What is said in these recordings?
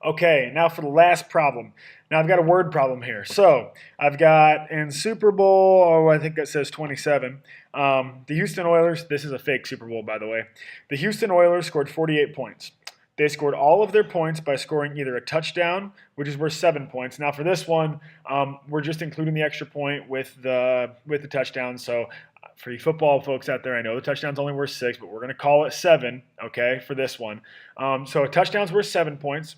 Okay, now for the last problem. Now I've got a word problem here. So I've got in Super Bowl, oh, I think that says 27. The Houston Oilers, this is a fake Super Bowl, by the way. The Houston Oilers scored 48 points. They scored all of their points by scoring either a touchdown, which is worth 7 points. Now for this one, we're just including the extra point with the touchdown. So for you football folks out there, I know the touchdown's only worth 6, but we're going to call it 7, okay, for this one. So a touchdown's worth 7 points,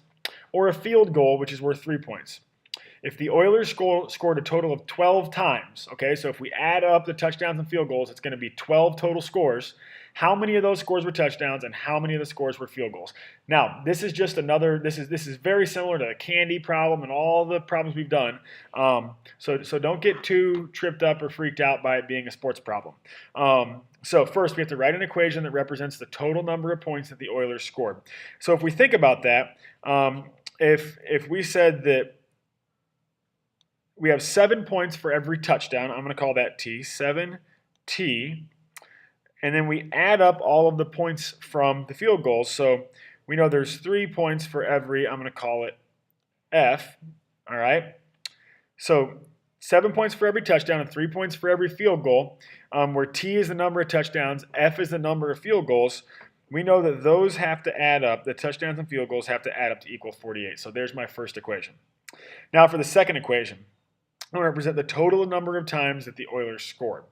or a field goal, which is worth 3 points. If the Oilers scored a total of 12 times, okay, so if we add up the touchdowns and field goals, it's going to be 12 total scores. How many of those scores were touchdowns and how many of the scores were field goals? Now, this is just another, this is very similar to the candy problem and all the problems we've done. So don't get too tripped up or freaked out by it being a sports problem. So first, we have to write an equation that represents the total number of points that the Oilers scored. So if we think about that, if we said that we have 7 points for every touchdown, I'm going to call that T, 7T, and then we add up all of the points from the field goals. So we know there's 3 points for every, I'm going to call it F, all right? So 7 points for every touchdown and 3 points for every field goal, where T is the number of touchdowns, F is the number of field goals. We know that those have to add up, the touchdowns and field goals have to add up to equal 48. So there's my first equation. Now for the second equation, I'm going to represent the total number of times that the Oilers scored.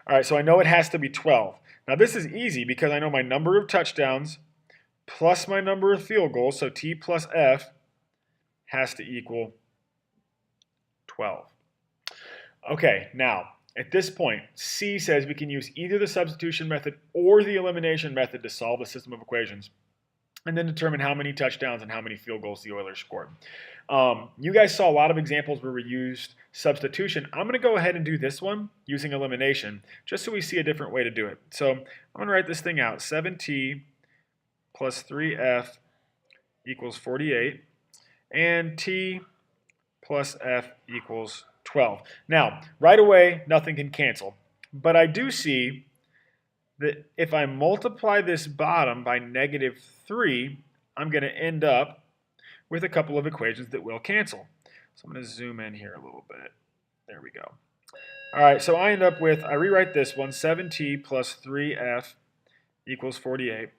All right, so I know it has to be 12. Now this is easy because I know my number of touchdowns plus my number of field goals, so T plus F has to equal 12. Okay, now at this point, C says we can use either the substitution method or the elimination method to solve the system of equations and then determine how many touchdowns and how many field goals the Oilers scored. You guys saw a lot of examples where we used substitution. I'm going to go ahead and do this one using elimination, just so we see a different way to do it. So I'm going to write this thing out. 7T plus 3F equals 48, and T plus F equals 12. Now, right away, nothing can cancel. But I do see that if I multiply this bottom by -3, I'm going to end up with a couple of equations that will cancel. So I'm going to zoom in here a little bit. There we go. All right, so I end up with, I rewrite this one, 7T plus 3F equals 48.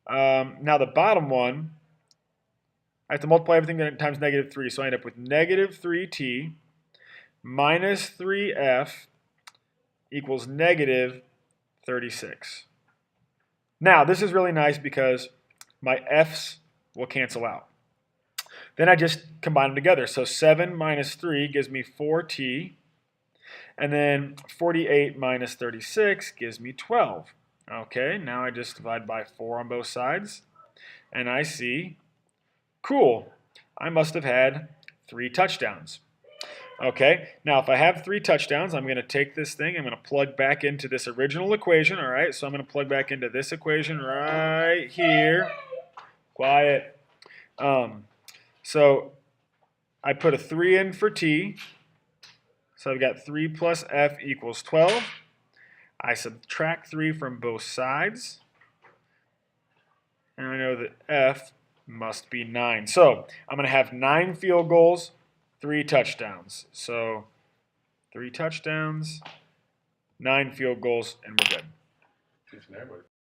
Now the bottom one, I have to multiply everything times -3, so I end up with -3T minus 3F equals -36. Now, this is really nice because my F's will cancel out. Then I just combine them together. So 7 minus 3 gives me 4T, and then 48 minus 36 gives me 12. Okay, now I just divide by 4 on both sides, and I see, cool, I must have had 3 touchdowns. Okay, now if I have 3 touchdowns, I'm going to take this thing, I'm going to plug back into this original equation, all right? So I'm going to plug back into this equation right here. Quiet. So I put a 3 in for T, so I've got 3 plus F equals 12. I subtract 3 from both sides, and I know that F must be 9. So I'm going to have 9 field goals, 3 touchdowns. So 3 touchdowns, 9 field goals, and we're good.